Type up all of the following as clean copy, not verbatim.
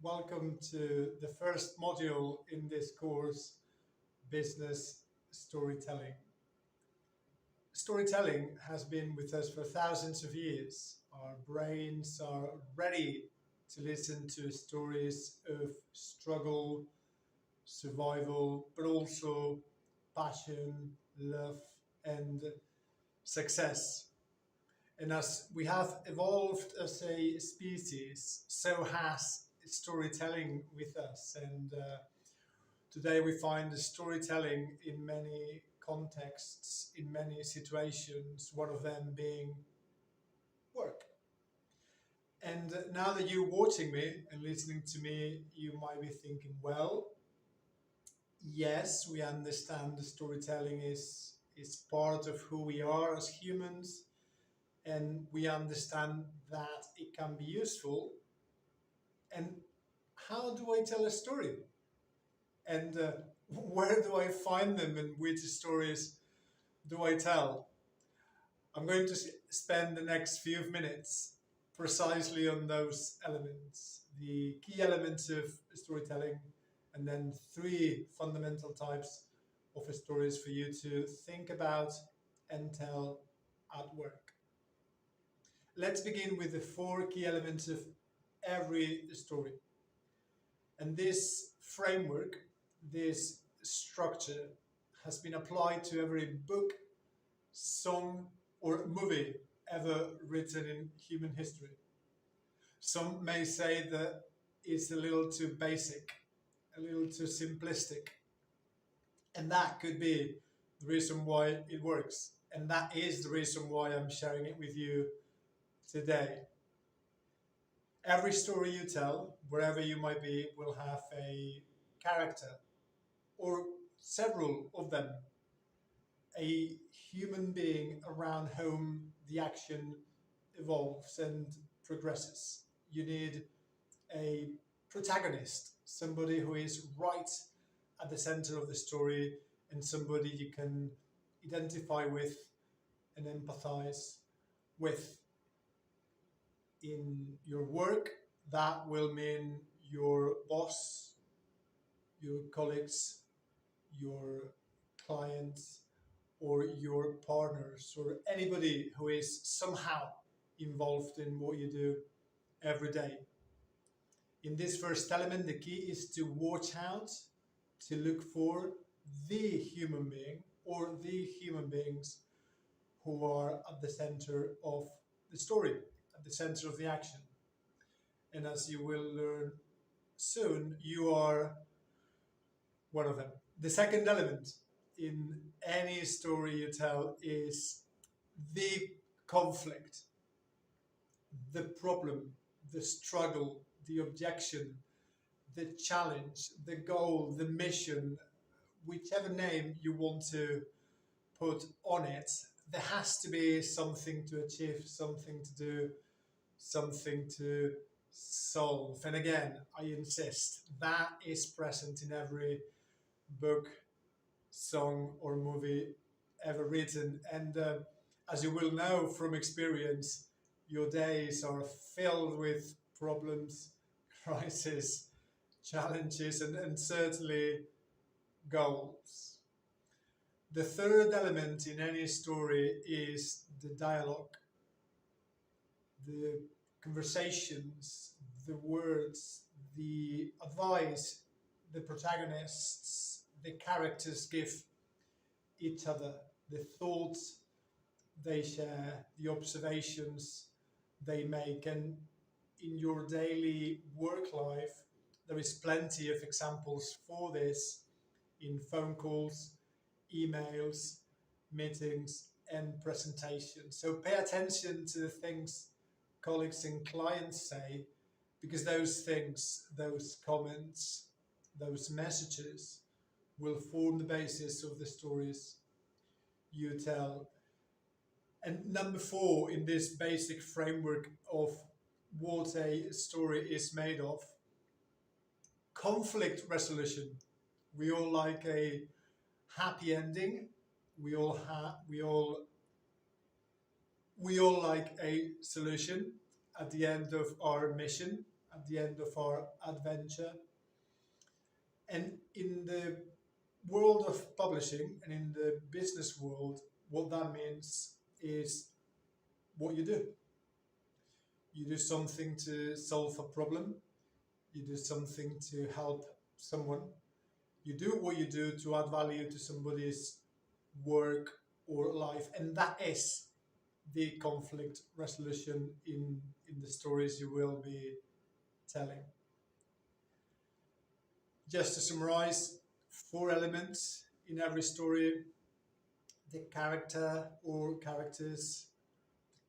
Welcome to the first module in this course, Business Storytelling. Storytelling has been with us for thousands of years. Our brains are ready to listen to stories of struggle, survival, but also passion, love, and success. And as we have evolved as a species, so has storytelling with us. And today we find the storytelling in many contexts, in many situations, one of them being work. And now that you're watching me and listening to me, you might be thinking, well, yes, we understand the storytelling is part of who we are as humans, and we understand that it can be useful. And how do I tell a story? And where do I find them, and which stories do I tell? I'm going to spend the next few minutes precisely on those elements, the key elements of storytelling, and then three fundamental types of stories for you to think about and tell at work. Let's begin with the four key elements of every story. And this framework, this structure, has been applied to every book, song, or movie ever written in human history. Some may say that it's a little too basic, a little too simplistic. And that could be the reason why it works. And that is the reason why I'm sharing it with you today. Every story you tell, wherever you might be, will have a character or several of them, a human being around whom the action evolves and progresses. You need a protagonist, somebody who is right at the center of the story and somebody you can identify with and empathize with. In your work, that will mean your boss, your colleagues, your clients, or your partners, or anybody who is somehow involved in what you do every day. In this first element, the key is to watch out, to look for the human being or the human beings who are at the center of the story, at the center of the action. And as you will learn soon, you are one of them. The second element in any story you tell is the conflict, the problem, the struggle, the objection, the challenge, the goal, the mission, whichever name you want to put on it. There has to be something to achieve, something to do, something to solve. And again, I insist, that is present in every book, song, or movie ever written. And as you will know from experience, your days are filled with problems, crises, challenges, and certainly goals. The third element in any story is the dialogue, the conversations, the words, the advice the protagonists, the characters give each other, the thoughts they share, the observations they make. And in your daily work life, there is plenty of examples for this in phone calls, emails, meetings, and presentations. So pay attention to the things colleagues and clients say, because those things, those comments, those messages will form the basis of the stories you tell. And number four, in this basic framework of what a story is made of, conflict resolution. We all like a happy ending. We all like a solution at the end of our mission, at the end of our adventure. And in the world of publishing and in the business world, what that means is what you do. You do something to solve a problem, you do something to help someone, you do what you do to add value to somebody's work or life, and that is the conflict resolution in the stories you will be telling. Just to summarize, 4 elements in every story: the character or characters,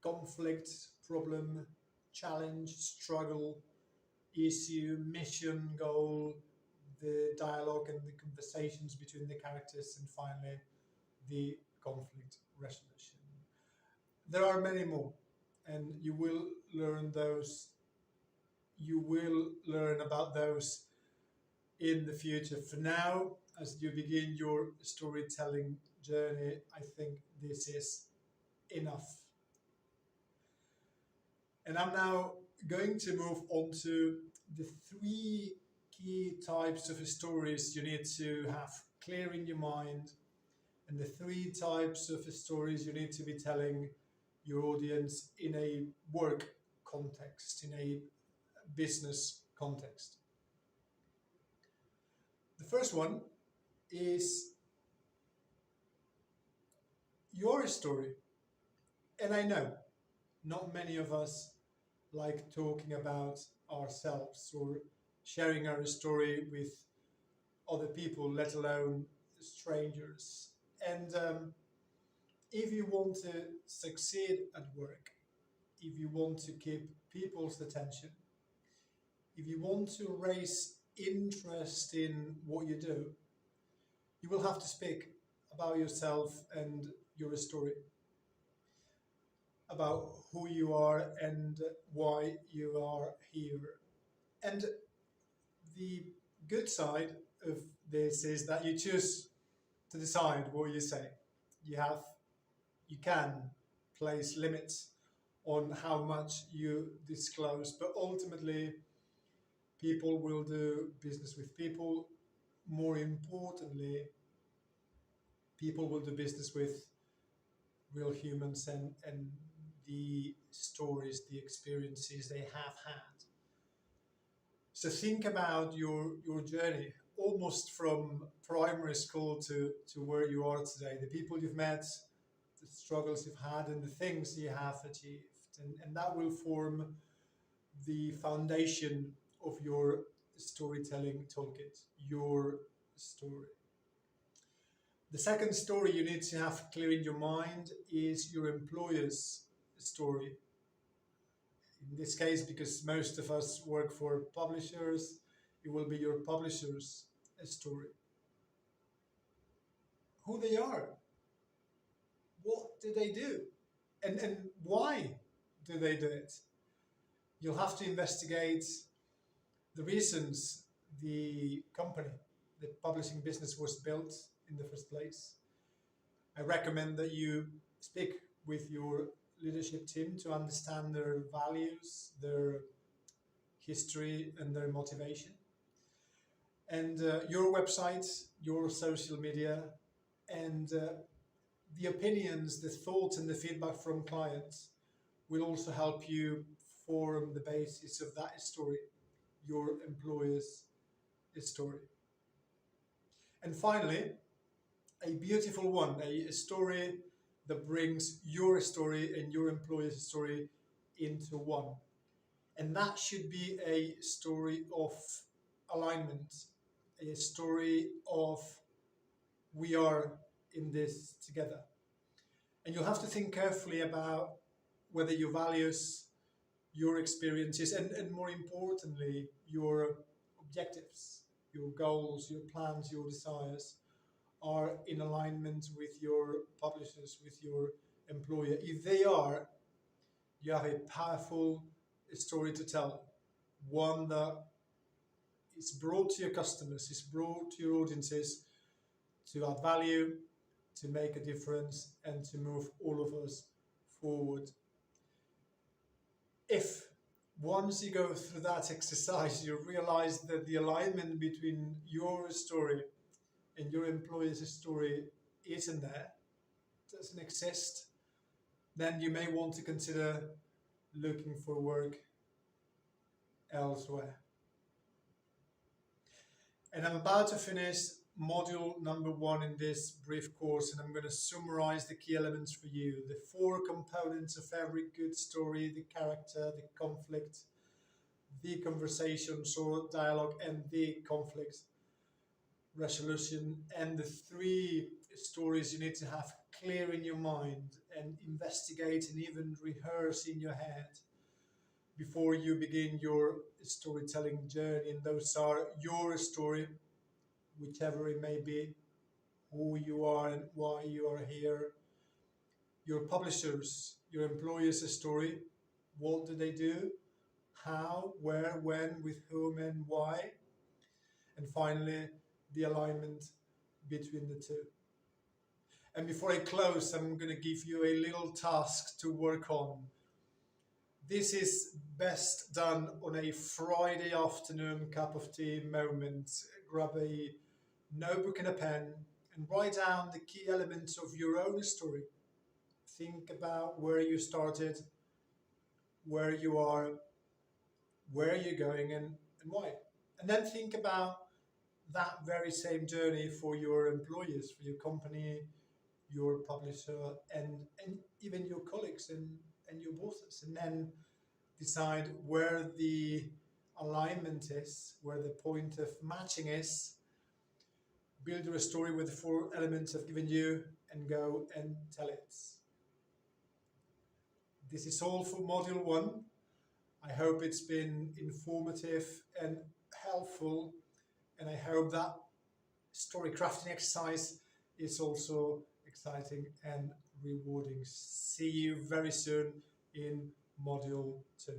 conflict, problem, challenge, struggle, issue, mission, goal, the dialogue and the conversations between the characters, and finally the conflict resolution. There are many more, and you will learn those. You will learn about those in the future. For now, as you begin your storytelling journey, I think this is enough. And I'm now going to move on to the 3 key types of stories you need to have clear in your mind, and the 3 types of stories you need to be telling your audience in a work context, in a business context. The first one is your story. And I know not many of us like talking about ourselves or sharing our story with other people, let alone strangers. And if you want to succeed at work, if you want to keep people's attention, if you want to raise interest in what you do, you will have to speak about yourself and your story, about who you are and why you are here. And the good side of this is that you choose to decide what you say. You can place limits on how much you disclose, but ultimately people will do business with people. More importantly, people will do business with real humans and the stories, the experiences they have had. So think about your journey, almost from primary school to where you are today, the people you've met, the struggles you've had, and the things you have achieved. And that will form the foundation of your storytelling toolkit, your story. The second story you need to have clear in your mind is your employer's story. In this case, because most of us work for publishers, it will be your publisher's story. Who they are, what do they do, and why do they do it? You'll have to investigate the reasons the company, the publishing business was built in the first place. I recommend that you speak with your leadership team to understand their values, their history, and their motivation. And your website, your social media, and the opinions, the thoughts, and the feedback from clients will also help you form the basis of that story, your employer's story. And finally, a beautiful one, a story that brings your story and your employer's story into one. And that should be a story of alignment, a story of we are in this together. And you'll have to think carefully about whether your values, your experiences, and more importantly, your objectives, your goals, your plans, your desires are in alignment with your publishers, with your employer. If they are, you have a powerful story to tell, one that is brought to your customers, is brought to your audiences to add value, to make a difference, and to move all of us forward. If Once you go through that exercise, you realize that the alignment between your story and your employer's story isn't there, doesn't exist, then you may want to consider looking for work elsewhere. And I'm about to finish module number 1 in this brief course, and I'm going to summarize the key elements for you. The 4 components of every good story: the character, the conflict, the conversation, so dialogue, and the conflict resolution, and the 3 stories you need to have clear in your mind and investigate and even rehearse in your head before you begin your storytelling journey. And those are your story, whichever it may be, who you are and why you are here; your publishers, your employer's story, what do they do, how, where, when, with whom, and why; and finally, the alignment between the two. And before I close, I'm going to give you a little task to work on. This is best done on a Friday afternoon cup of tea moment. Grab a notebook and a pen and write down the key elements of your own story. Think about where you started, where you are, where you're going, and why. And then think about that very same journey for your employers, for your company, your publisher, and even your colleagues and your bosses. And then decide where the alignment is, where the point of matching is. Build your story with the 4 elements I've given you and go and tell it. This is all for module 1. I hope it's been informative and helpful, and I hope that story crafting exercise is also exciting and rewarding. See you very soon in module 2.